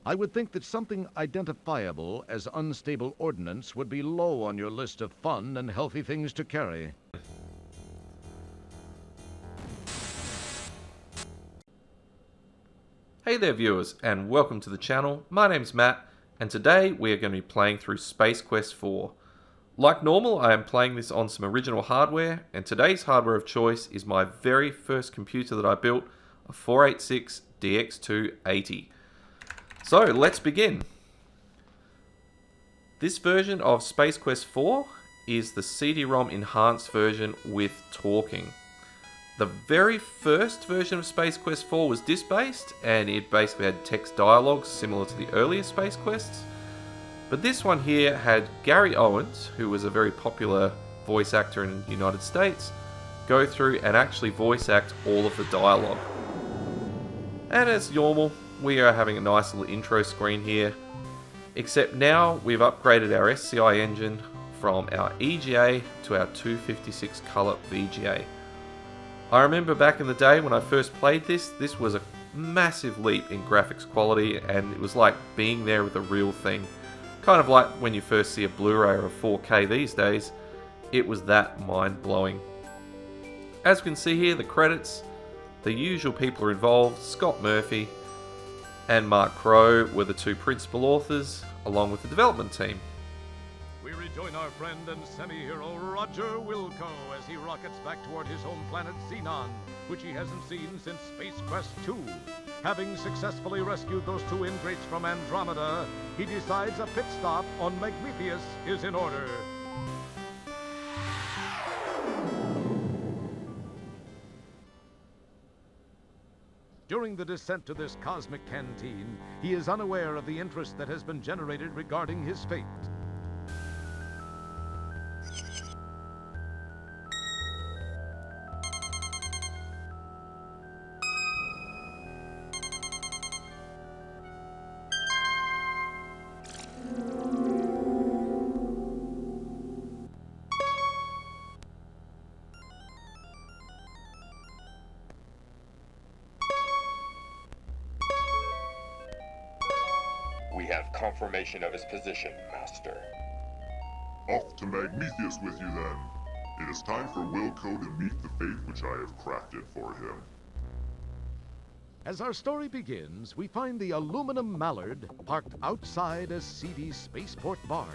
I would think that something identifiable as unstable ordnance would be low on your list of fun and healthy things to carry. Hey there viewers, and welcome to the channel. My name's Matt, and today we are going to be playing through Space Quest 4. Like normal, I am playing this on some original hardware, and today's hardware of choice is my very first computer that I built, a 486 DX280. So let's begin. This version of Space Quest 4 is the CD-ROM enhanced version with talking. The very first version of Space Quest 4 was disc-based, and it basically had text dialogues similar to the earlier Space Quests. But this one here had Gary Owens, who was a very popular voice actor in the United States, go through and actually voice act all of the dialogue. And as normal, we are having a nice little intro screen here, except now we've upgraded our SCI engine from our EGA to our 256 color VGA. I remember back in the day when I first played this was a massive leap in graphics quality, and it was like being there with the real thing. Kind of like when you first see a Blu-ray or a 4K these days, it was that mind-blowing. As we can see here, the credits, the usual people are involved. Scott Murphy and Mark Crow were the two principal authors, along with the development team. We rejoin our friend and semi-hero Roger Wilco as he rockets back toward his home planet Xenon, which he hasn't seen since Space Quest 2. Having successfully rescued those two ingrates from Andromeda, he decides a pit stop on Magnifius is in order. During the descent to this cosmic canteen, he is unaware of the interest that has been generated regarding his fate. We have confirmation of his position, Master. Off to Magnifius with you then. It is time for Wilco to meet the fate which I have crafted for him. As our story begins, we find the aluminum mallard parked outside a seedy spaceport bar.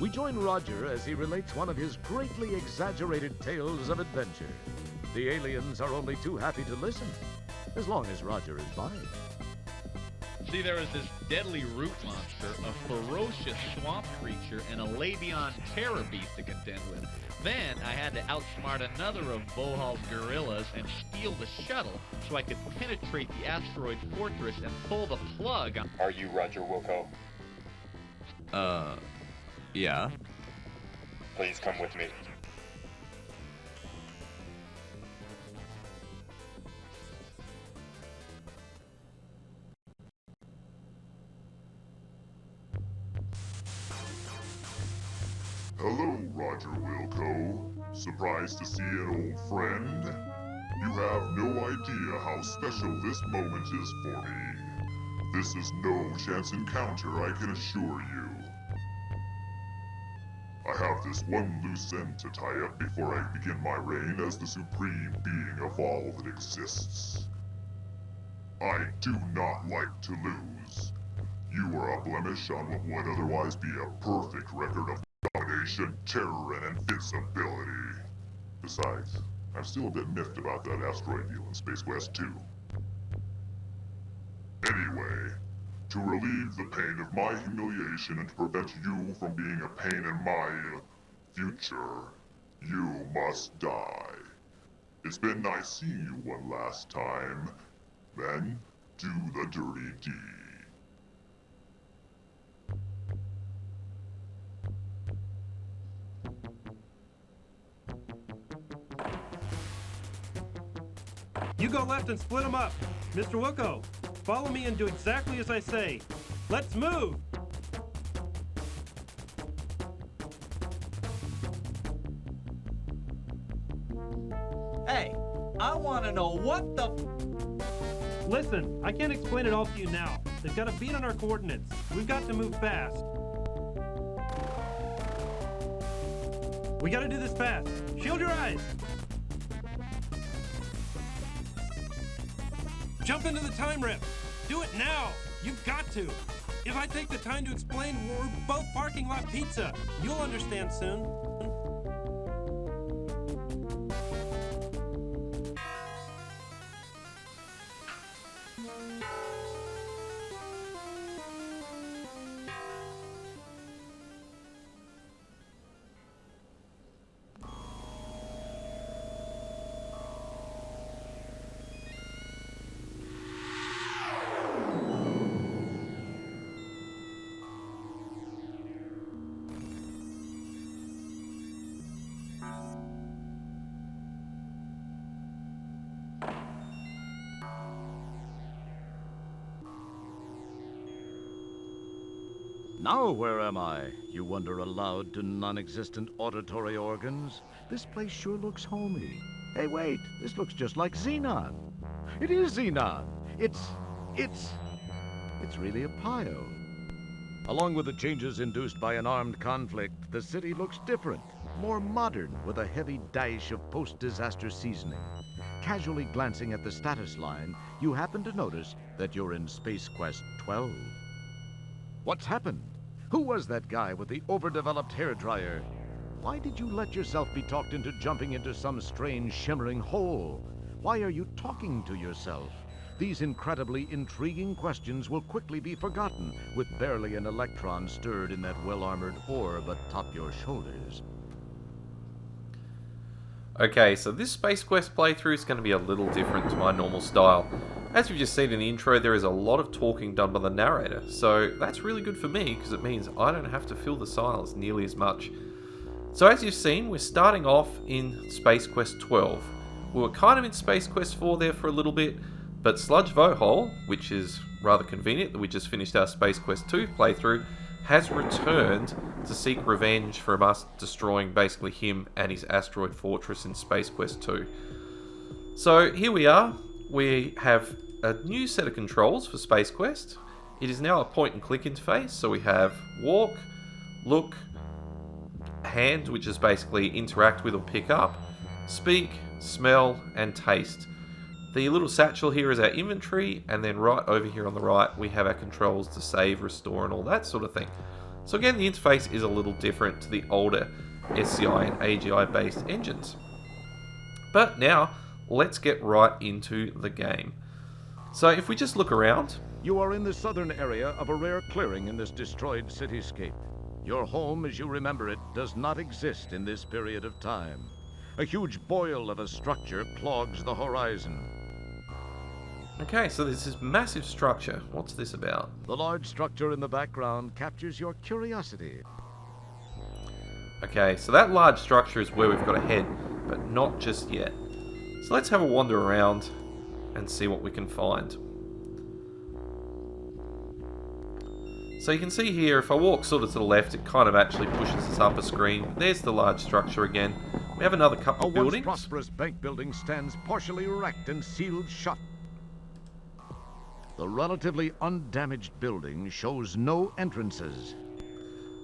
We join Roger as he relates one of his greatly exaggerated tales of adventure. The aliens are only too happy to listen, as long as Roger is by. See, there was this deadly root monster, a ferocious swamp creature, and a Labion terror beast to contend with. Then I had to outsmart another of Vohaul's gorillas and steal the shuttle so I could penetrate the asteroid fortress and pull the plug on... Are you Roger Wilco? Yeah? Please come with me. Hello, Roger Wilco. Surprised to see an old friend? You have no idea how special this moment is for me. This is no chance encounter, I can assure you. I have this one loose end to tie up before I begin my reign as the supreme being of all that exists. I do not like to lose. You are a blemish on what would otherwise be a perfect record of domination, terror, and invincibility. Besides, I'm still a bit miffed about that asteroid deal in Space Quest 2. Anyway, to relieve the pain of my humiliation and to prevent you from being a pain in my future, you must die. It's been nice seeing you one last time. Then, do the dirty deed. You go left and split them up. Mr. Wilco, follow me and do exactly as I say. Let's move! to know what the... Listen, I can't explain it all to you now. They've got a beat on our coordinates. We've got to move fast. We gotta do this fast. Shield your eyes. Jump into the time rip. Do it now. You've got to. If I take the time to explain, we're both parking lot pizza. You'll understand soon. Now where am I? You wonder aloud to non-existent auditory organs. This place sure looks homey. Hey, wait, this looks just like Xenon. It is Xenon. It's really a Pio. Along with the changes induced by an armed conflict, the city looks different, more modern, with a heavy dash of post-disaster seasoning. Casually glancing at the status line, you happen to notice that you're in Space Quest 12. What's happened? Who was that guy with the overdeveloped hairdryer? Why did you let yourself be talked into jumping into some strange shimmering hole? Why are you talking to yourself? These incredibly intriguing questions will quickly be forgotten with barely an electron stirred in that well-armored orb atop your shoulders. Okay, so this Space Quest playthrough is going to be a little different to my normal style. As you've just seen in the intro, there is a lot of talking done by the narrator, so that's really good for me because it means I don't have to fill the silence nearly as much. So as you've seen, we're starting off in Space Quest 12. We were kind of in Space Quest 4 there for a little bit, but Sludge Vohauls, which is rather convenient that we just finished our Space Quest 2 playthrough, has returned to seek revenge from us destroying basically him and his asteroid fortress in Space Quest 2. So here we are. We have a new set of controls for Space Quest. It is now a point and click interface, so we have walk, look, hand, which is basically interact with or pick up, speak, smell, and taste. The little satchel here is our inventory, and then right over here on the right we have our controls to save, restore, and all that sort of thing. So again, the interface is a little different to the older SCI and AGI based engines. But now, let's get right into the game. So if we just look around... You are in the southern area of a rare clearing in this destroyed cityscape. Your home, as you remember it, does not exist in this period of time. A huge boil of a structure clogs the horizon. Okay, so there's this massive structure. What's this about? The large structure in the background captures your curiosity. Okay, so that large structure is where we've got to head, but not just yet. So let's have a wander around and see what we can find. So you can see here, if I walk sort of to the left, it kind of actually pushes us up a screen. There's the large structure again. We have another couple of buildings. A once prosperous bank building stands partially wrecked and sealed shut. The relatively undamaged building shows no entrances.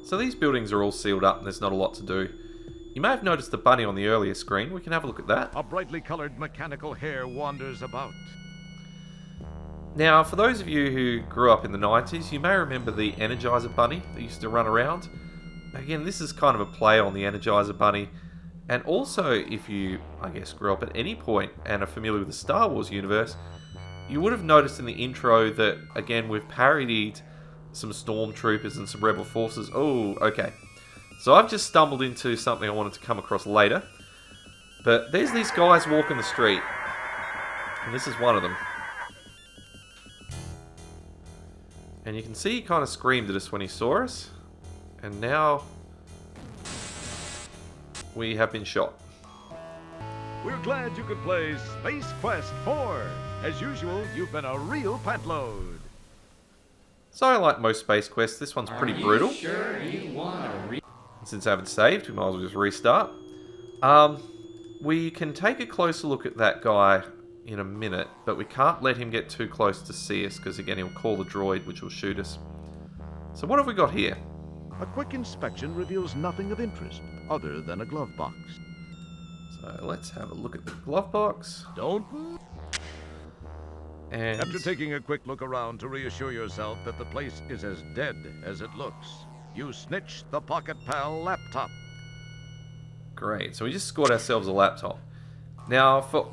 So these buildings are all sealed up and there's not a lot to do. You may have noticed the bunny on the earlier screen. We can have a look at that. A brightly colored mechanical hair wanders about. Now, for those of you who grew up in the 90s, you may remember the Energizer Bunny that used to run around. Again, this is kind of a play on the Energizer Bunny. And also, if you, I guess, grew up at any point and are familiar with the Star Wars universe, you would have noticed in the intro that, again, we've parodied some stormtroopers and some rebel forces. Oh, okay. So I've just stumbled into something I wanted to come across later. But there's these guys walking the street. And this is one of them. And you can see he kind of screamed at us when he saw us. And now we have been shot. We're glad you could play Space Quest 4. As usual, you've been a real pantload. So like most Space Quests, this one's pretty brutal. Sure you want to Since I haven't saved, we might as well just restart. We can take a closer look at that guy in a minute, but we can't let him get too close to see us because again he'll call the droid, which will shoot us. So what have we got here? A quick inspection reveals nothing of interest other than a glove box. So let's have a look at the glove box. Don't. And After taking a quick look around to reassure yourself that the place is as dead as it looks, you snitch the Pocket Pal laptop. great, so we just scored ourselves a laptop. Now, for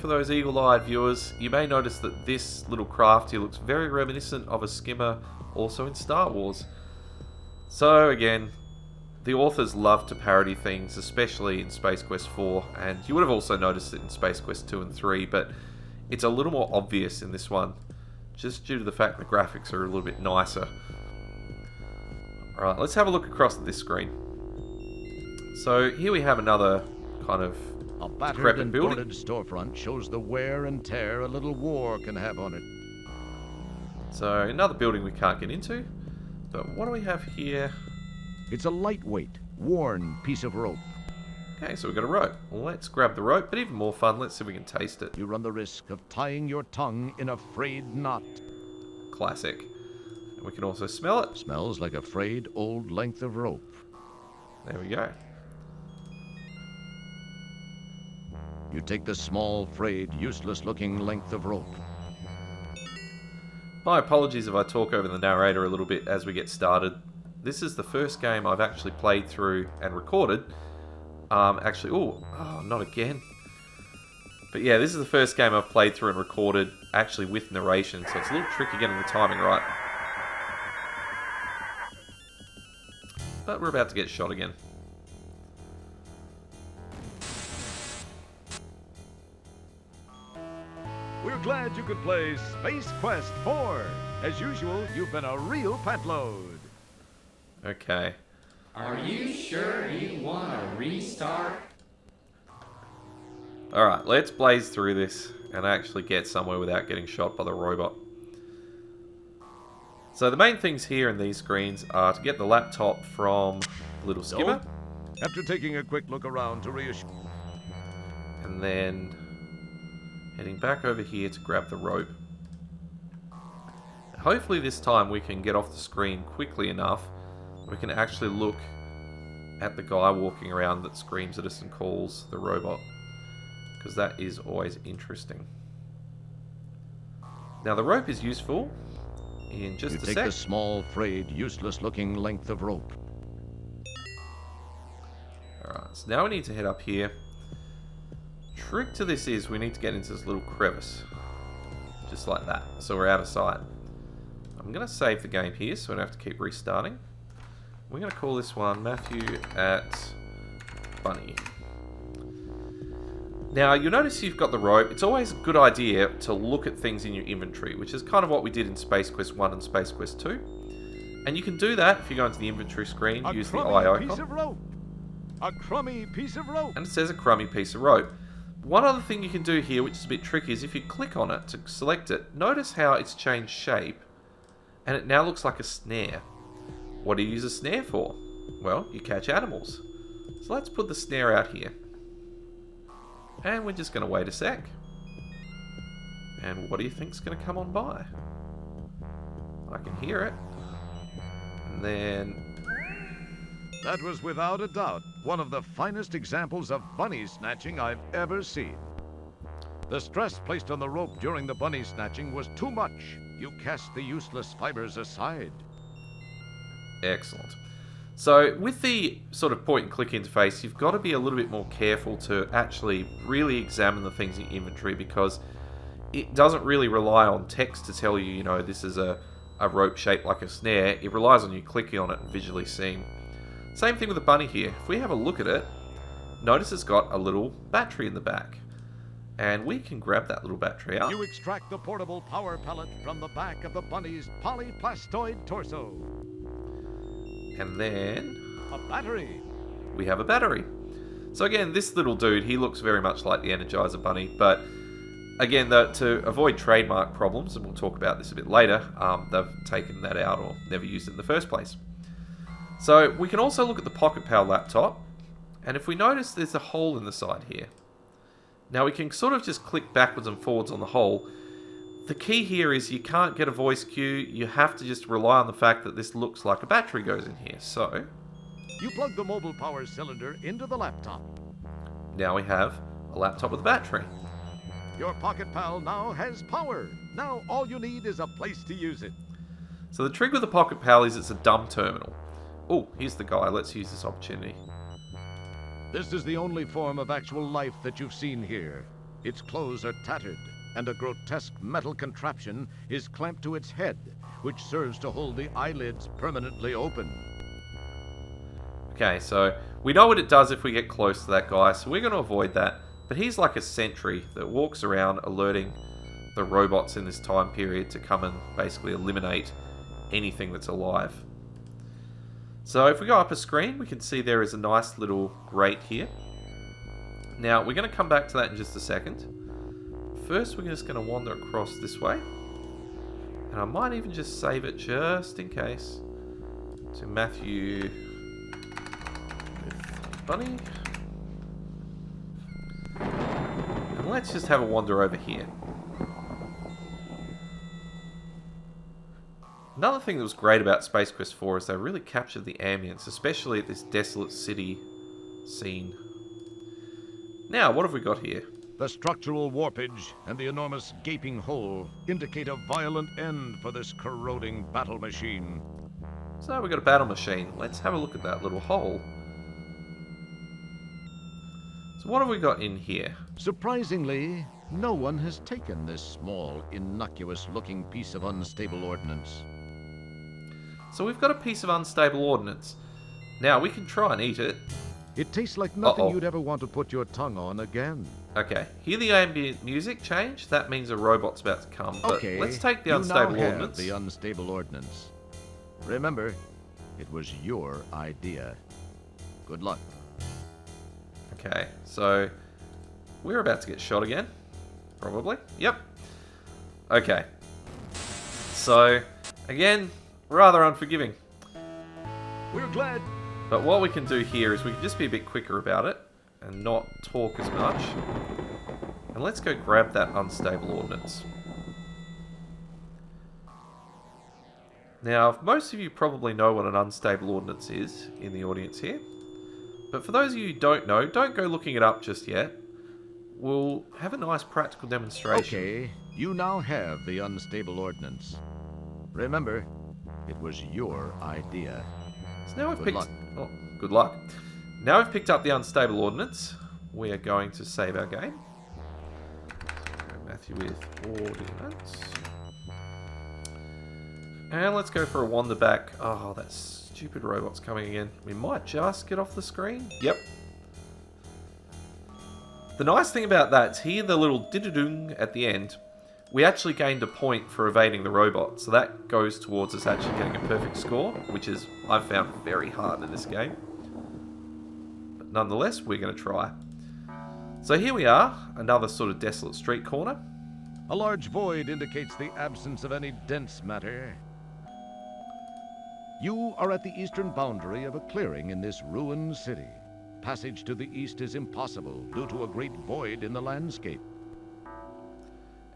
those eagle-eyed viewers, you may notice that this little craft here looks very reminiscent of a skimmer also in Star Wars. So again, the authors love to parody things, especially in Space Quest 4, and you would have also noticed it in Space Quest 2 and 3, but it's a little more obvious in this one, just due to the fact the graphics are a little bit nicer. Alright, let's have a look across at this screen. So here we have another kind of A battered decrepit and building. boarded storefront shows the wear and tear a little war can have on it. So another building we can't get into. But what do we have here? It's a lightweight, worn piece of rope. Okay, so we've got a rope. Let's grab the rope, but even more fun, let's see if we can taste it. You run the risk of tying your tongue in a frayed knot. Classic. And we can also smell it. Smells like a frayed old length of rope. There we go. You take the small, frayed, useless-looking length of rope. My apologies if I talk over the narrator a little bit as we get started. This is the first game I've actually played through and recorded. Not again. But yeah, this is the first game I've played through and recorded actually with narration, so it's a little tricky getting the timing right. But we're about to get shot again. We're glad you could play Space Quest 4. As usual, you've been a real pantload. Okay. Are you sure you want to restart? Alright, let's blaze through this and actually get somewhere without getting shot by the robot. So the main things here in these screens are to get the laptop from the little skimmer. After taking a quick look around to reassure... And then heading back over here to grab the rope. Hopefully this time we can get off the screen quickly enough we can actually look at the guy walking around that screams at us and calls the robot, because that is always interesting. Now the rope is useful in just You a take sec. the small, frayed, useless-looking length of rope. Alright, so now we need to head up here. Trick to this is we need to get into this little crevice. Just like that. So we're out of sight. I'm going to save the game here so I don't have to keep restarting. We're going to call this one Matthew at Bunny. Now you'll notice you've got the rope. It's always a good idea to look at things in your inventory, which is kind of what we did in Space Quest 1 and Space Quest 2. And you can do that if you go into the inventory screen, use the eye icon. Piece of rope. A crummy piece of rope. And it says a crummy piece of rope. One other thing you can do here, which is a bit tricky, is if you click on it to select it, notice how it's changed shape, and it now looks like a snare. What do you use a snare for? Well, you catch animals. So let's put the snare out here. And we're just going to wait a sec. And what do you think's going to come on by? I can hear it. And then... That was without a doubt one of the finest examples of bunny snatching I've ever seen. The stress placed on the rope during the bunny snatching was too much. You cast the useless fibers aside. Excellent. So with the sort of point and click interface, you've got to be a little bit more careful to actually really examine the things in your inventory, because it doesn't really rely on text to tell you, this is a rope shaped like a snare. It relies on you clicking on it and visually seeing. Same thing with the bunny here. If we have a look at it, notice it's got a little battery in the back. And we can grab that little battery out. You extract the portable power pellet from the back of the bunny's polyplastoid torso. And then A battery. we have a battery. So again, this little dude, he looks very much like the Energizer Bunny, but again, to avoid trademark problems, and we'll talk about this a bit later, they've taken that out or never used it in the first place. So we can also look at the Pocket Pal laptop, and if we notice there's a hole in the side here, Now we can sort of just click backwards and forwards on the hole. The key here is you can't get a voice cue. You have to just rely on the fact that this looks like a battery goes in here. So You plug the mobile power cylinder into the laptop. now we have a laptop with a battery. Your Pocket Pal now has power. Now all you need is a place to use it. So the trick with the Pocket Pal is it's a dumb terminal. Oh, here's the guy. Let's use this opportunity. This is the only form of actual life that you've seen here. Its clothes are tattered, and a grotesque metal contraption is clamped to its head, which serves to hold the eyelids permanently open. Okay, so we know what it does if we get close to that guy, so we're going to avoid that. But he's like a sentry that walks around alerting the robots in this time period to come and basically eliminate anything that's alive. So if we go up a screen, we can see there is a nice little grate here. Now, we're going to come back to that in just a second. First, we're just going to wander across this way. And I might even just save it just in case to Matthew with Bunny. And let's just have a wander over here. Another thing that was great about Space Quest 4 is they really captured the ambience, especially at this desolate city scene. Now, what have we got here? The structural warpage and the enormous gaping hole indicate a violent end for this corroding battle machine. So we've got a battle machine. Let's have a look at that little hole. So what have we got in here? Surprisingly, no one has taken this small, innocuous-looking piece of unstable ordnance. So we've got a piece of unstable ordnance. Now, we can try and eat it. It tastes like nothing Uh-oh. you'd ever want to put your tongue on again. Okay, hear the ambient music change? That means a robot's about to come. But Okay, let's take the you unstable now have ordnance. the unstable ordnance. Remember, it was your idea. Good luck. Okay, so we're about to get shot again. Probably. Yep. Okay. So, again, rather unforgiving. We're glad. But what we can do here is we can just be a bit quicker about it and not talk as much. And let's go grab that unstable ordnance. Now, most of you probably know what an unstable ordnance is in the audience here. But for those of you who don't know, don't go looking it up just yet. We'll have a nice practical demonstration. Okay, you now have the unstable ordnance. Remember, it was your idea. So now we've Good picked... luck. Oh, good luck. Now we've picked up the unstable ordnance. We are going to save our game. So Matthew with ordnance. And let's go for a wander back. Oh, that stupid robot's coming again. We might just get off the screen. Yep. The nice thing about that is hear the little did-a-dung at the end. We actually gained a point for evading the robot, so that goes towards us actually getting a perfect score, which is, I've found, very hard in this game. But nonetheless, we're going to try. So here we are, another sort of desolate street corner. A large void indicates the absence of any dense matter. You are at the eastern boundary of a clearing in this ruined city. Passage to the east is impossible due to a great void in the landscape.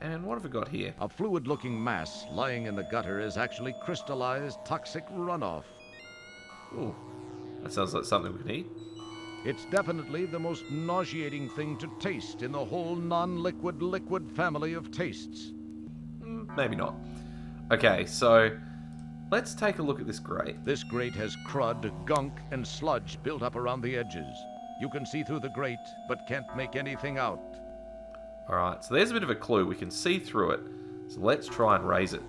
And what have we got here? A fluid-looking mass lying in the gutter is actually crystallized toxic runoff. Ooh, that sounds like something we can eat. It's definitely the most nauseating thing to taste in the whole non-liquid liquid family of tastes. Maybe not. Okay, so let's take a look at this grate. This grate has crud, gunk, and sludge built up around the edges. You can see through the grate, but can't make anything out. Alright, so there's a bit of a clue. We can see through it. So let's try and raise it.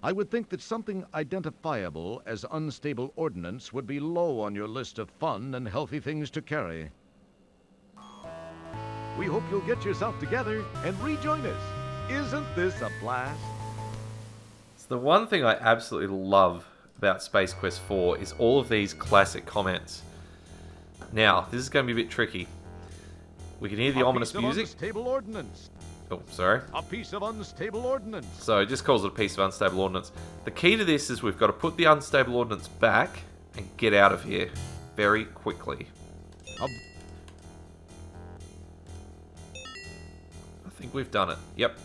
I would think that something identifiable as unstable ordnance would be low on your list of fun and healthy things to carry. We hope you'll get yourself together and rejoin us. Isn't this a blast? So the one thing I absolutely love about Space Quest 4 is all of these classic comments. Now, this is going to be a bit tricky. We can hear the ominous music. Unstable ordnance. Oh, sorry. A piece of unstable ordnance. So it just calls it a piece of unstable ordnance. The key to this is we've got to put the unstable ordnance back and get out of here very quickly. I think we've done it. Yep.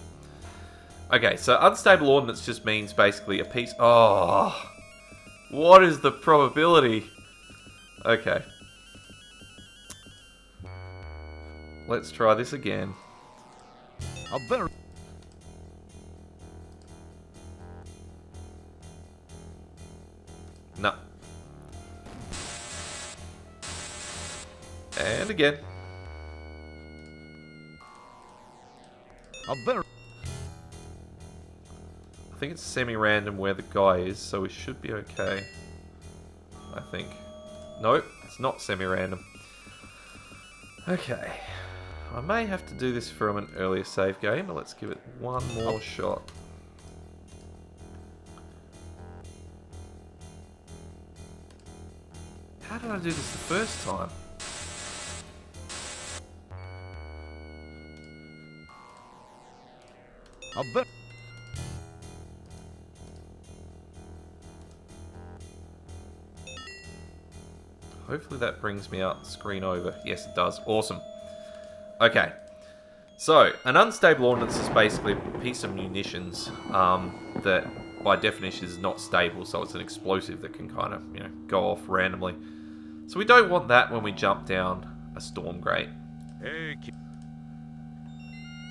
Okay, so unstable ordnance just means basically a piece... Oh, what is the probability? Okay. Let's try this again. A very... No. And again. A very... I think it's semi-random where the guy is, so we should be okay. I think. Nope, it's not semi-random. Okay. I may have to do this from an earlier save game, but let's give it one more shot. How did I do this the first time? A very... Hopefully that brings me out screen over. Yes, it does. Awesome. Okay. So, an unstable ordnance is basically a piece of munitions that, by definition, is not stable. So it's an explosive that can kind of, go off randomly. So we don't want that when we jump down a storm grate. Hey,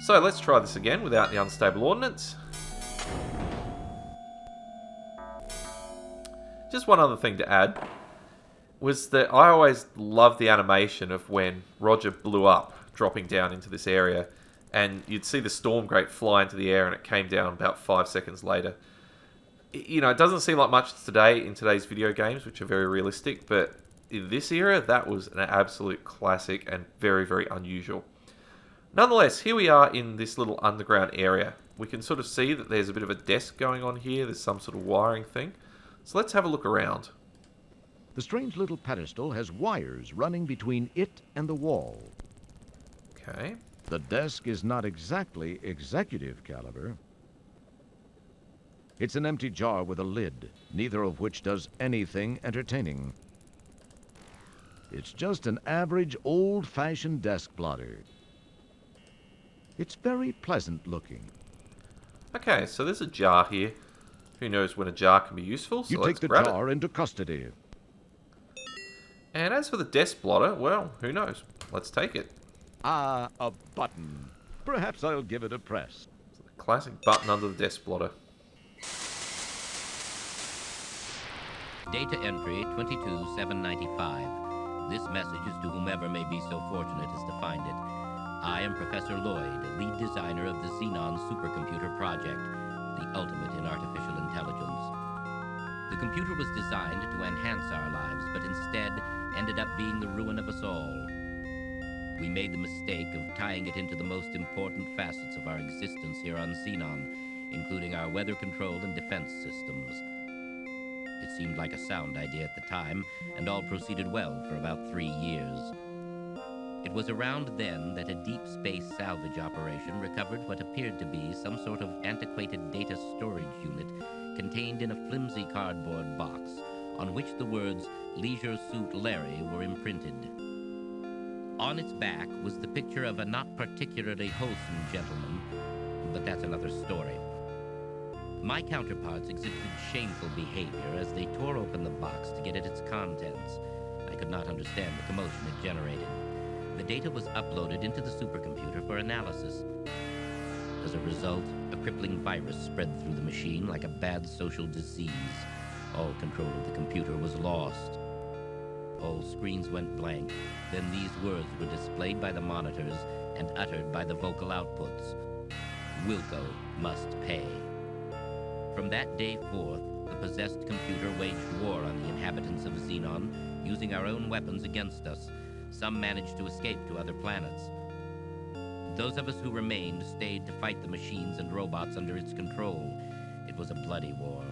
So let's try this again without the unstable ordnance. Just one other thing to add was that I always loved the animation of when Roger blew up, dropping down into this area, and you'd see the storm grate fly into the air and it came down about 5 seconds later. It doesn't seem like much today in today's video games, which are very realistic, but in this era, that was an absolute classic and very, very unusual. Nonetheless, here we are in this little underground area. We can sort of see that there's a bit of a desk going on here. There's some sort of wiring thing. So let's have a look around. The strange little pedestal has wires running between it and the wall. Okay. The desk is not exactly executive caliber. It's an empty jar with a lid, neither of which does anything entertaining. It's just an average old-fashioned desk blotter. It's very pleasant looking. Okay, so there's a jar here. Who knows when a jar can be useful, so You let's take the grab jar it. into custody. And as for the desk blotter, well, who knows? Let's take it. Ah, a button. Perhaps I'll give it a press. It's the classic button under the desk blotter. Data entry 22795. This message is to whomever may be so fortunate as to find it. I am Professor Lloyd, lead designer of the Xenon supercomputer project, the ultimate in artificial intelligence. The computer was designed to enhance our lives, but instead ended up being the ruin of us all. We made the mistake of tying it into the most important facets of our existence here on Xenon, including our weather control and defense systems. It seemed like a sound idea at the time, and all proceeded well for about 3 years. It was around then that a deep space salvage operation recovered what appeared to be some sort of antiquated data storage unit contained in a flimsy cardboard box on which the words Leisure Suit Larry were imprinted. On its back was the picture of a not particularly wholesome gentleman, but that's another story. My counterparts exhibited shameful behavior as they tore open the box to get at its contents. I could not understand the commotion it generated. The data was uploaded into the supercomputer for analysis. As a result, a crippling virus spread through the machine like a bad social disease. All control of the computer was lost. All screens went blank. Then these words were displayed by the monitors and uttered by the vocal outputs. Wilco must pay. From that day forth, the possessed computer waged war on the inhabitants of Xenon, using our own weapons against us. Some managed to escape to other planets. Those of us who remained stayed to fight the machines and robots under its control. It was a bloody war.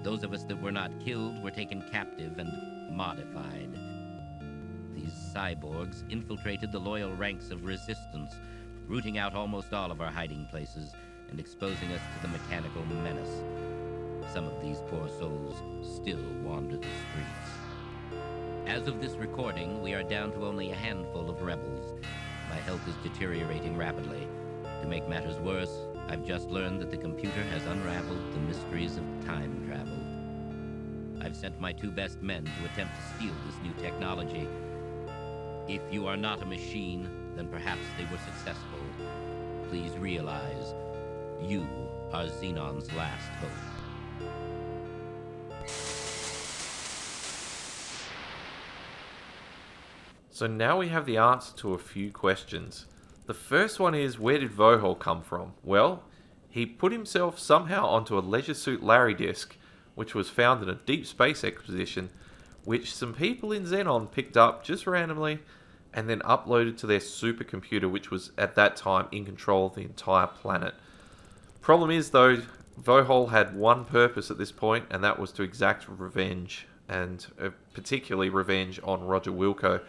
Those of us that were not killed were taken captive and modified. These cyborgs infiltrated the loyal ranks of resistance, rooting out almost all of our hiding places and exposing us to the mechanical menace. Some of these poor souls still wander the streets. As of this recording, we are down to only a handful of rebels. My health is deteriorating rapidly. To make matters worse, I've just learned that the computer has unraveled the mysteries of time travel. I've sent my 2 best men to attempt to steal this new technology. If you are not a machine, then perhaps they were successful. Please realize, you are Xenon's last hope. So now we have the answer to a few questions. The first one is, where did Vohaul come from? Well, he put himself somehow onto a Leisure Suit Larry disk, which was found in a deep space exposition, which some people in Xenon picked up just randomly and then uploaded to their supercomputer, which was at that time in control of the entire planet. Problem is though, Vohaul had one purpose at this point, and that was to exact revenge, and particularly revenge on Roger Wilco.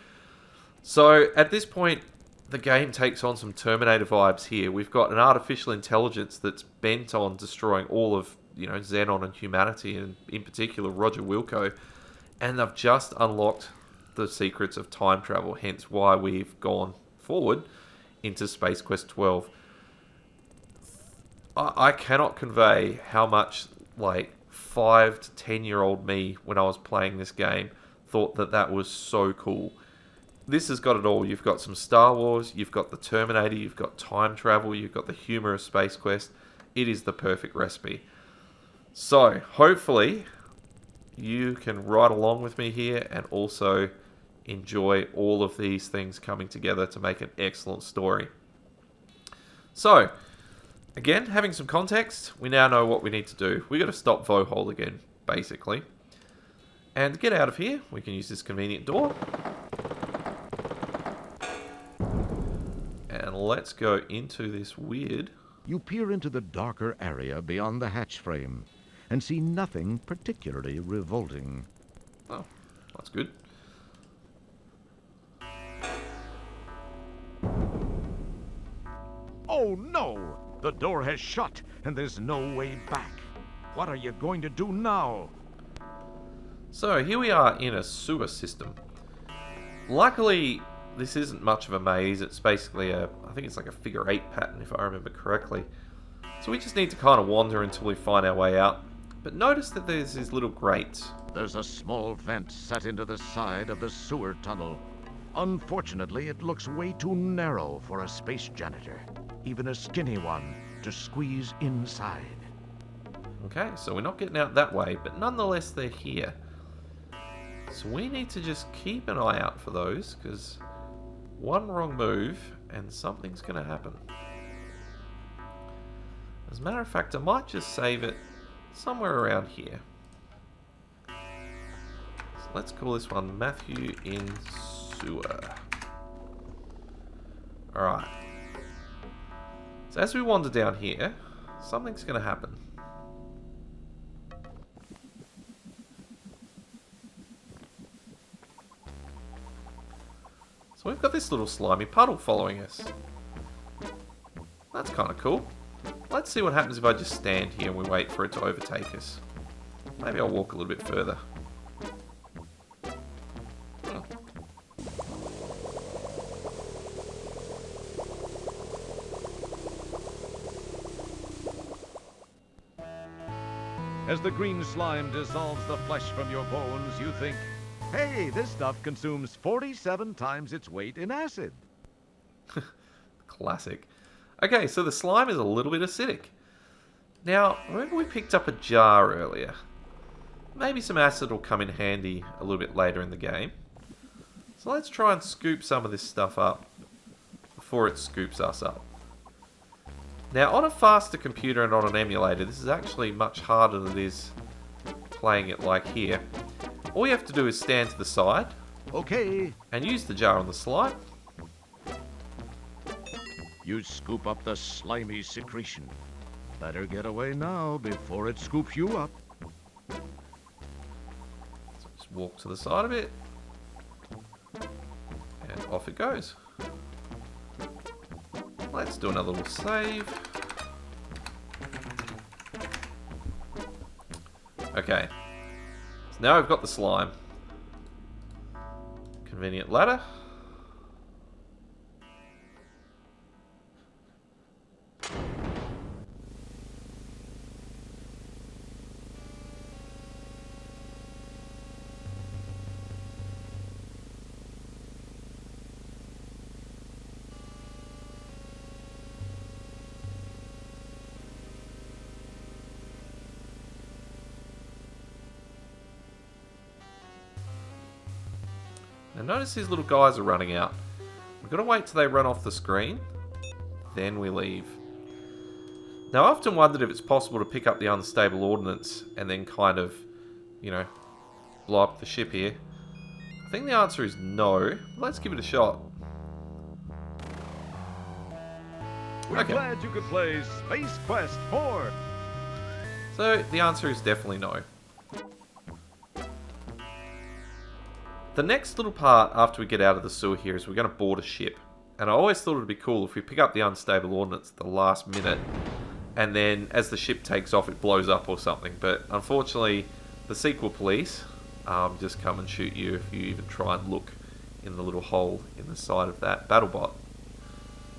So at this point, the game takes on some Terminator vibes here. We've got an artificial intelligence that's bent on destroying all of, Xenon and humanity, and in particular Roger Wilco. And they've just unlocked the secrets of time travel, hence why we've gone forward into Space Quest 12. I cannot convey how much 5 to 10-year-old me, when I was playing this game, thought that was so cool. This has got it all. You've got some Star Wars, you've got the Terminator, you've got time travel, you've got the humour of Space Quest. It is the perfect recipe. So, hopefully, you can ride along with me here and also enjoy all of these things coming together to make an excellent story. So, again, having some context, we now know what we need to do. We've got to stop Vohaul again, basically. And to get out of here, we can use this convenient door. And let's go into this weird... You peer into the darker area beyond the hatch frame and see nothing particularly revolting. Oh, that's good. Oh no! The door has shut and there's no way back. What are you going to do now? So here we are in a sewer system. Luckily, this isn't much of a maze. It's basically I think it's like a figure 8 pattern if I remember correctly. So we just need to kind of wander until we find our way out. But notice that there's these little grates. There's a small vent set into the side of the sewer tunnel. Unfortunately, it looks way too narrow for a space janitor, even a skinny one, to squeeze inside. Okay, so we're not getting out that way, but nonetheless they're here. So we need to just keep an eye out for those, because one wrong move and something's going to happen. As a matter of fact, I might just save it somewhere around here. So let's call this one Matthew in Sewer. Alright. So as we wander down here, something's going to happen. So we've got this little slimy puddle following us. That's kind of cool. Let's see what happens if I just stand here and we wait for it to overtake us. Maybe I'll walk a little bit further. Oh. As the green slime dissolves the flesh from your bones, you think, hey, this stuff consumes 47 times its weight in acid. Classic. Okay, so the slime is a little bit acidic. Now, remember we picked up a jar earlier. Maybe some acid will come in handy a little bit later in the game. So let's try and scoop some of this stuff up before it scoops us up. Now, on a faster computer and on an emulator, this is actually much harder than it is playing it like here. All you have to do is stand to the side. Okay. And use the jar on the slime. You scoop up the slimy secretion. Better get away now before it scoops you up. So just walk to the side of it. off it goes. Let's do another little save. Okay. So now we've got the slime. Convenient ladder. Now notice these little guys are running out. We've got to wait till they run off the screen, then we leave. Now I often wondered if it's possible to pick up the unstable ordnance and then kind of, you know, blow up the ship here. I think the answer is no. Let's give it a shot. We're glad you could play Space Quest 4. So the answer is definitely no. The next little part after we get out of the sewer here is we're going to board a ship. And I always thought it would be cool if we pick up the unstable ordnance at the last minute and then as the ship takes off it blows up or something. But unfortunately the sequel police just come and shoot you if you even try and look in the little hole in the side of that battlebot.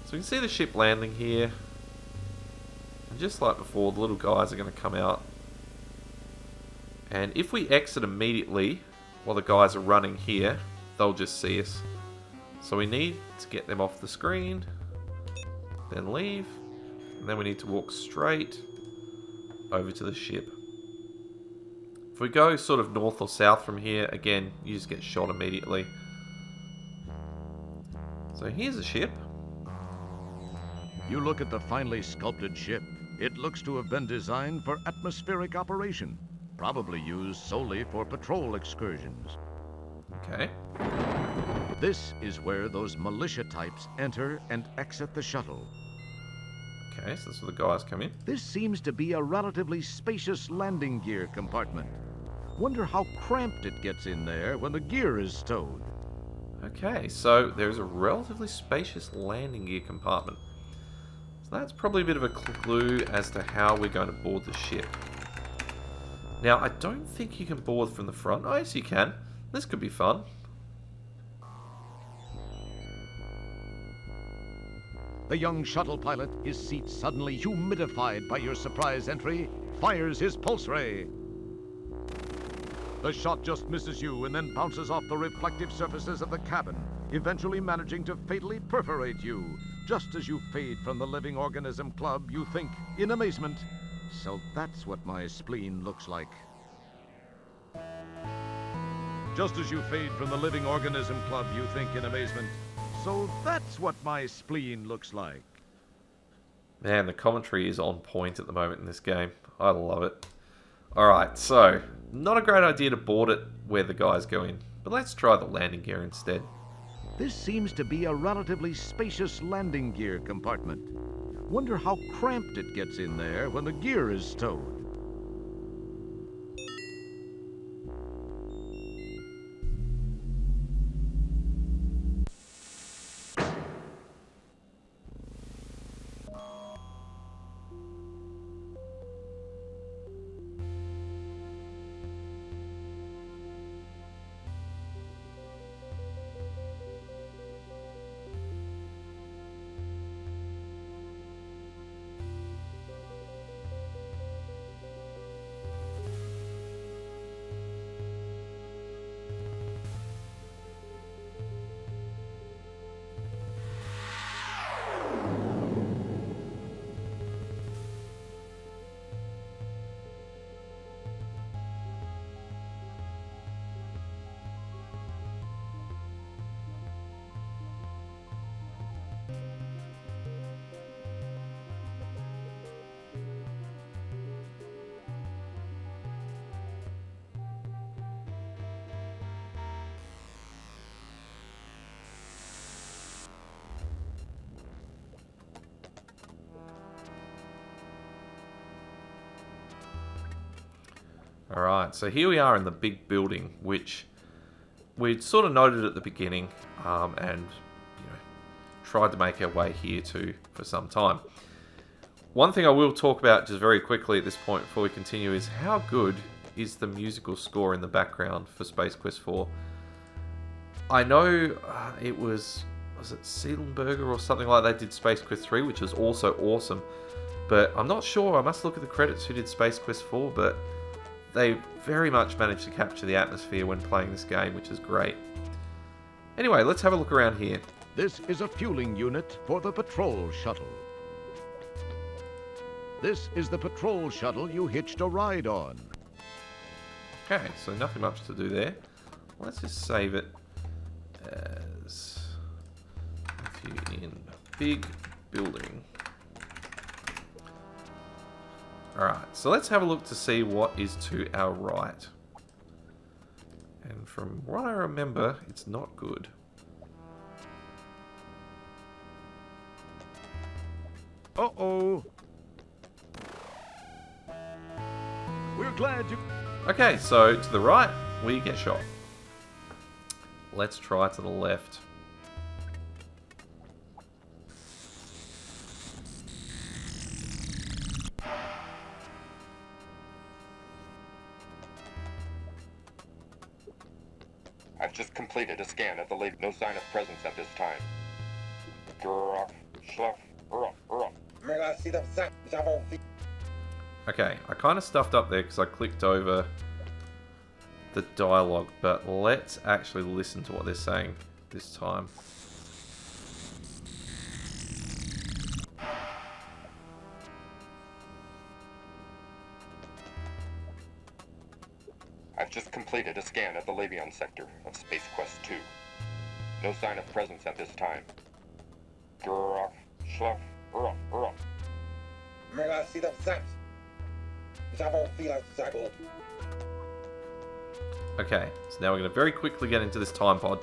So we can see the ship landing here. And just like before, the little guys are going to come out. And if we exit immediately while the guys are running here, they'll just see us. So we need to get them off the screen, then leave, and then we need to walk straight over to the ship. If we go sort of north or south from here, again, you just get shot immediately. So here's a ship. You look at the finely sculpted ship. It looks to have been designed for atmospheric operation, probably used solely for patrol excursions. Okay. This is where those militia types enter and exit the shuttle. Okay, so that's where the guys come in. This seems to be a relatively spacious landing gear compartment. Wonder how cramped it gets in there when the gear is stowed. Okay, so there's a relatively spacious landing gear compartment. So that's probably a bit of a clue as to how we're going to board the ship. Now, I don't think you can board from the front. Oh, yes, you can. This could be fun. The young shuttle pilot, his seat suddenly humidified by your surprise entry, fires his pulse ray. The shot just misses you and then bounces off the reflective surfaces of the cabin, eventually managing to fatally perforate you. Just as you fade from the living organism club, you think, in amazement, so that's what my spleen looks like. Just as you fade from the living organism club, you think in amazement, so that's what my spleen looks like. Man, the commentary is on point at the moment in this game. I love it. Alright, so, not a great idea to board it where the guys go in, but let's try the landing gear instead. This seems to be a relatively spacious landing gear compartment. Wonder how cramped it gets in there when the gear is stowed. Alright, so here we are in the big building, which we'd sort of noted at the beginning, and tried to make our way here too for some time. One thing I will talk about just very quickly at this point before we continue is how good is the musical score in the background for Space Quest 4. I know it was it Seelenberger or something like that did Space Quest 3, which was also awesome, but I'm not sure. I must look at the credits who did Space Quest 4, but they very much managed to capture the atmosphere when playing this game, which is great. Anyway, let's have a look around here. This is a fueling unit for the patrol shuttle. This is the patrol shuttle you hitched a ride on. Okay, so nothing much to do there. Let's just save it as Matthew in big building. Alright, so let's have a look to see what is to our right. And from what I remember, it's not good. Uh-oh. We're glad you... Okay, so to the right, we get shot. Let's try to the left. I've just completed a scan of the lady. No sign of presence at this time. Okay, I kind of stuffed up there because I clicked over the dialogue, but let's actually listen to what they're saying this time. I've just completed a scan of the Labion sector of Space Quest 2. No sign of presence at this time. Okay, so now we're going to very quickly get into this time pod.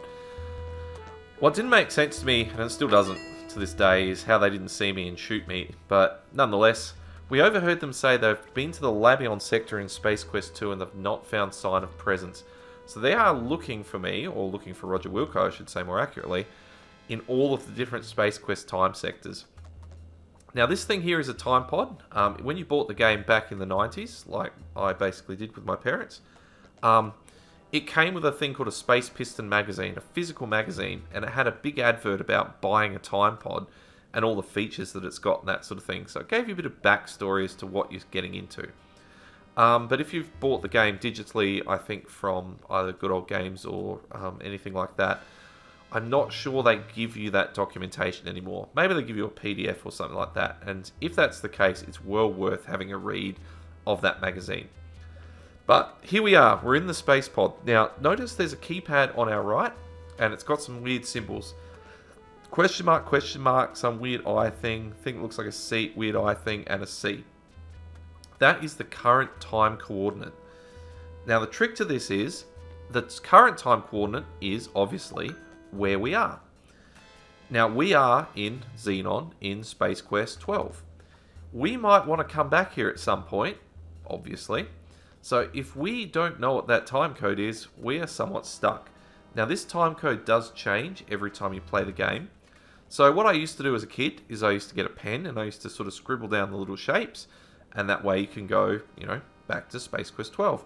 What didn't make sense to me, and it still doesn't to this day, is how they didn't see me and shoot me. But nonetheless, we overheard them say they've been to the Labion sector in Space Quest 2 and they've not found sign of presence. So they are looking for me, or looking for Roger Wilco, I should say more accurately, in all of the different Space Quest time sectors. Now this thing here is a time pod. When you bought the game back in the 90s, like I basically did with my parents, it came with a thing called a Space Piston magazine, a physical magazine, and it had a big advert about buying a time pod and all the features that it's got and that sort of thing. So it gave you a bit of backstory as to what you're getting into. But if you've bought the game digitally, I think from either Good Old Games or anything like that, I'm not sure they give you that documentation anymore. Maybe they give you a PDF or something like that. And if that's the case, it's well worth having a read of that magazine. But here we are. We're in the space pod. Now, notice there's a keypad on our right, and it's got some weird symbols. Question mark, some weird eye thing that looks like a C, weird eye thing, and a C. That is the current time coordinate. Now, the trick to this is, the current time coordinate is obviously where we are. Now, we are in Xenon in Space Quest 12. We might want to come back here at some point, obviously. So if we don't know what that time code is, we are somewhat stuck. Now, this time code does change every time you play the game. So what I used to do as a kid is I used to get a pen and I used to sort of scribble down the little shapes, and that way you can go, back to Space Quest 12.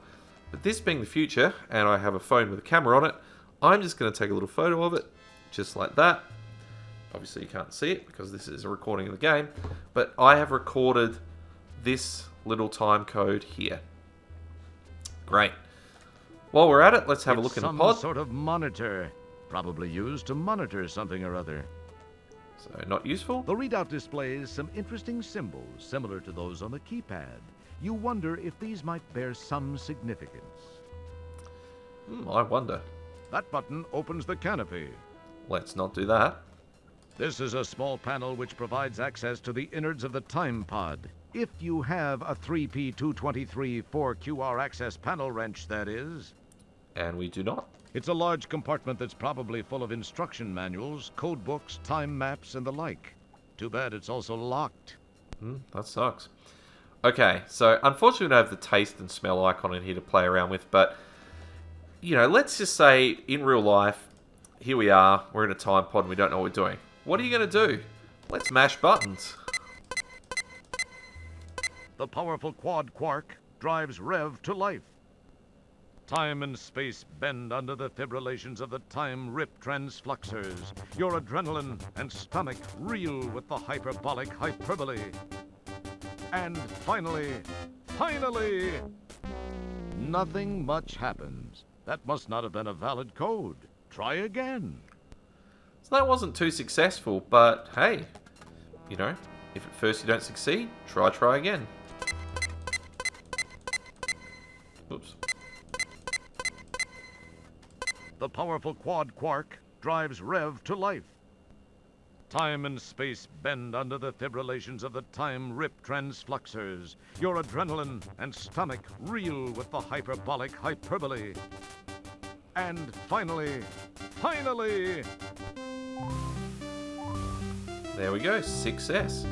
But this being the future, and I have a phone with a camera on it, I'm just going to take a little photo of it, just like that. Obviously you can't see it because this is a recording of the game, but I have recorded this little time code here. Great. While we're at it, let's have a look in the pod. Some sort of monitor, probably used to monitor something or other. So, not useful? The readout displays some interesting symbols similar to those on the keypad. You wonder if these might bear some significance. I wonder. That button opens the canopy. Let's not do that. This is a small panel which provides access to the innards of the time pod. If you have a 3P223 4QR access panel wrench, that is. And we do not. It's a large compartment that's probably full of instruction manuals, code books, time maps, and the like. Too bad it's also locked. That sucks. Okay, so unfortunately we don't have the taste and smell icon in here to play around with, but you know, let's just say in real life, here we are, we're in a time pod and we don't know what we're doing. What are you going to do? Let's mash buttons. The powerful quad quark drives Rev to life. Time and space bend under the fibrillations of the time rip transfluxers. Your adrenaline and stomach reel with the hyperbolic hyperbole. And finally, Nothing much happens. That must not have been a valid code. Try again. So that wasn't too successful, but hey, you know, if at first you don't succeed, try again. Oops. The powerful quad quark drives Rev to life. time and space bend under the fibrillations of the time rip transfluxers. Your adrenaline and stomach reel with the hyperbolic hyperbole. And finally, there we go, success.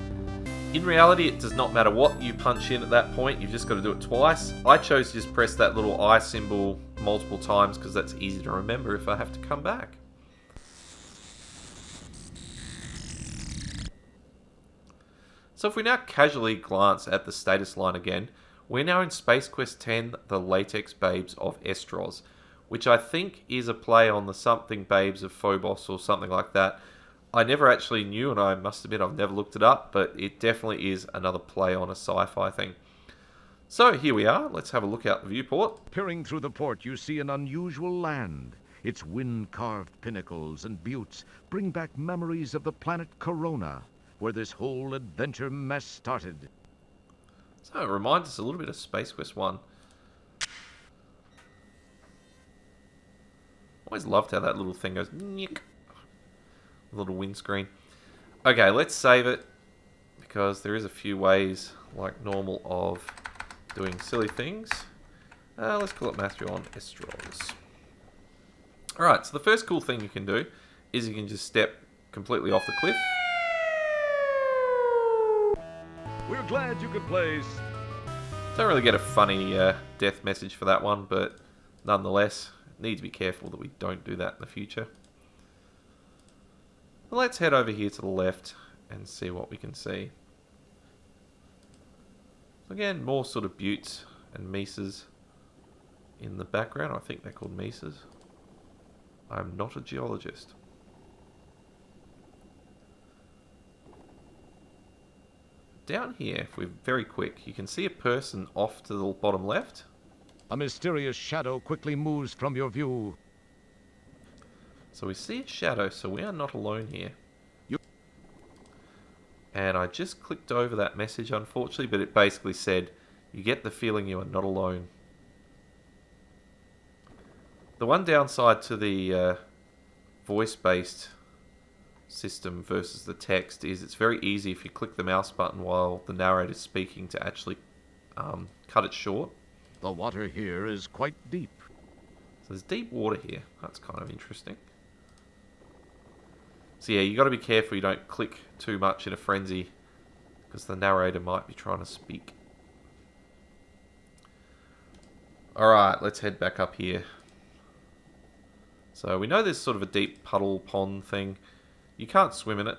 In reality, it does not matter what you punch in at that point, you've just got to do it twice. I chose to just press that little eye symbol multiple times because that's easy to remember if I have to come back. So if we now casually glance at the status line again, we're now in Space Quest 10, the Latex Babes of Estros, which I think is a play on the Something Babes of Phobos or something like that. I never actually knew, and I must admit I've never looked it up, but it definitely is another play on a sci-fi thing. So here we are, let's have a look out the viewport. Peering through the port, you see an unusual land. Its wind-carved pinnacles and buttes bring back memories of the planet Corona, where this whole adventure mess started. So it reminds us a little bit of Space Quest 1. Always loved how that little thing goes, nick. Little windscreen. Okay, let's save it, because there is a few ways, like normal, of doing silly things. Let's call it Matthew on Estros. Alright, so the first cool thing you can do is you can just step completely off the cliff. We're glad you could play. Don't really get a funny death message for that one, but nonetheless, need to be careful that we don't do that in the future. Well, let's head over here to the left and see what we can see. Again, more sort of buttes and mesas in the background. I think they're called mesas. I'm not a geologist. Down here, if we're very quick, you can see a person off to the bottom left. A mysterious shadow quickly moves from your view. So we see a shadow, so we are not alone here. And I just clicked over that message, unfortunately, but it basically said, you get the feeling you are not alone. The one downside to the voice-based system versus the text is it's very easy if you click the mouse button while the narrator is speaking to actually cut it short. The water here is quite deep. So there's deep water here. That's kind of interesting. So yeah, you got to be careful you don't click too much in a frenzy, because the narrator might be trying to speak. Alright, let's head back up here. So we know there's sort of a deep puddle pond thing. You can't swim in it,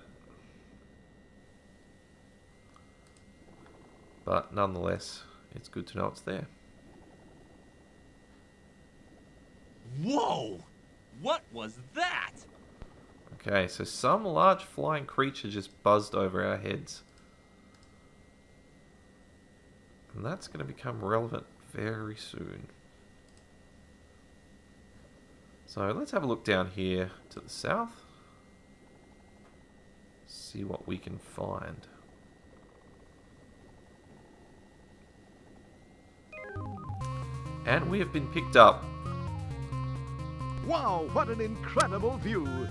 but nonetheless, it's good to know it's there. Whoa! What was that? Okay, so some large flying creature just buzzed over our heads. And that's going to become relevant very soon. So let's have a look down here to the south. See what we can find. And we have been picked up. Wow, what an incredible view!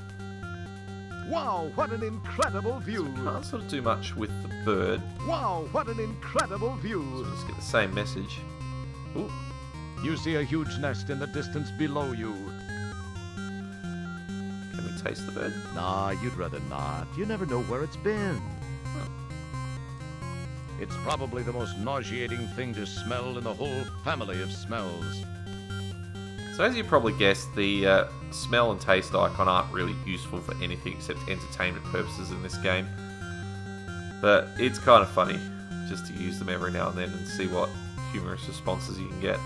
Wow, what an incredible view! So can't sort of do much with the bird. Wow, what an incredible view! So we just get the same message. Ooh. You see a huge nest in the distance below you. Can we taste the bird? Nah, you'd rather not. You never know where it's been. It's probably the most nauseating thing to smell in the whole family of smells. So as you probably guessed, the smell and taste icon aren't really useful for anything except entertainment purposes in this game. But it's kind of funny just to use them every now and then and see what humorous responses you can get.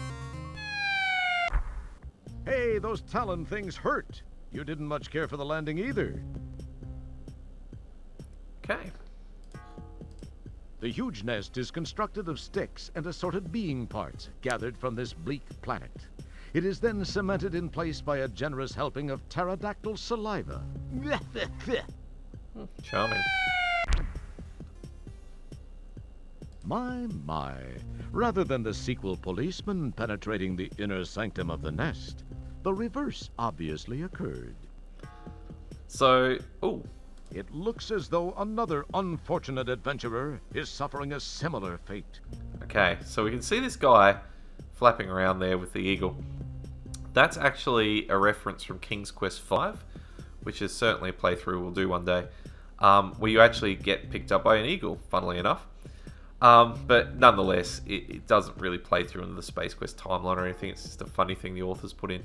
Hey, those Talon things hurt. You didn't much care for the landing either. Okay. The huge nest is constructed of sticks and assorted being parts gathered from this bleak planet. It is then cemented in place by a generous helping of pterodactyl saliva. Charming. My. Rather than the sequel policeman penetrating the inner sanctum of the nest, the reverse obviously occurred. So, it looks as though another unfortunate adventurer is suffering a similar fate. Okay, so we can see this guy flapping around there with the eagle. That's actually a reference from King's Quest V, which is certainly a playthrough we'll do one day, where you actually get picked up by an eagle, funnily enough. But nonetheless, it doesn't really play through into the Space Quest timeline or anything. It's just a funny thing the authors put in.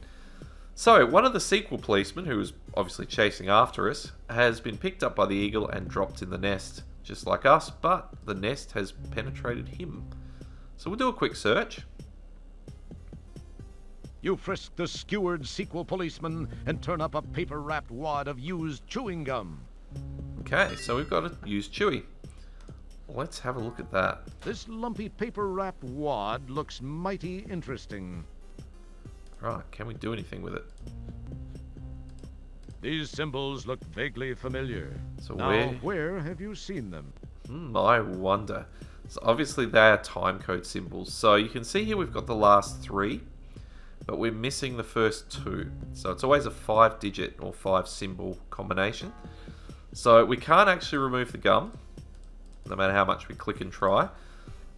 So, one of the sequel policemen, who was obviously chasing after us, has been picked up by the eagle and dropped in the nest, just like us, but the nest has penetrated him. So we'll do a quick search. You frisk the skewered sequel policeman and turn up a paper-wrapped wad of used chewing gum. Okay, so we've got a used chewy. Let's have a look at that. This lumpy paper-wrapped wad looks mighty interesting. Right, can we do anything with it? These symbols look vaguely familiar. So now, where have you seen them? I wonder. So obviously they are timecode symbols. So you can see here we've got the last 3, but we're missing the first 2. So it's always a 5-digit or 5-symbol combination. So we can't actually remove the gum, no matter how much we click and try.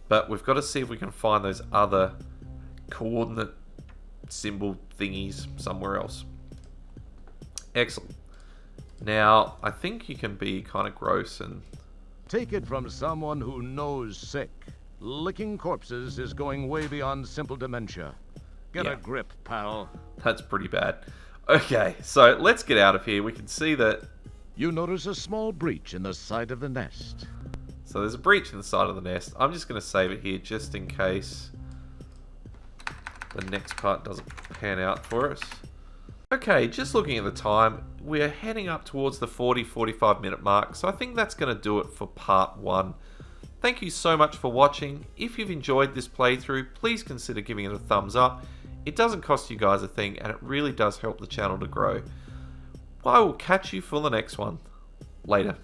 But we've got to see if we can find those other coordinate symbol thingies somewhere else. Excellent. Now, I think you can be kind of gross and... Take it from someone who knows sick. Licking corpses is going way beyond simple dementia. Get a grip, pal. That's pretty bad. Okay, so let's get out of here. We can see that... You notice a small breach in the side of the nest. So there's a breach in the side of the nest. I'm just going to save it here just in case the next part doesn't pan out for us. Okay, just looking at the time, we're heading up towards the 40-45 minute mark, so I think that's going to do it for part 1. Thank you so much for watching. If you've enjoyed this playthrough, please consider giving it a thumbs up. It doesn't cost you guys a thing, and it really does help the channel to grow. I will catch you for the next one. Later.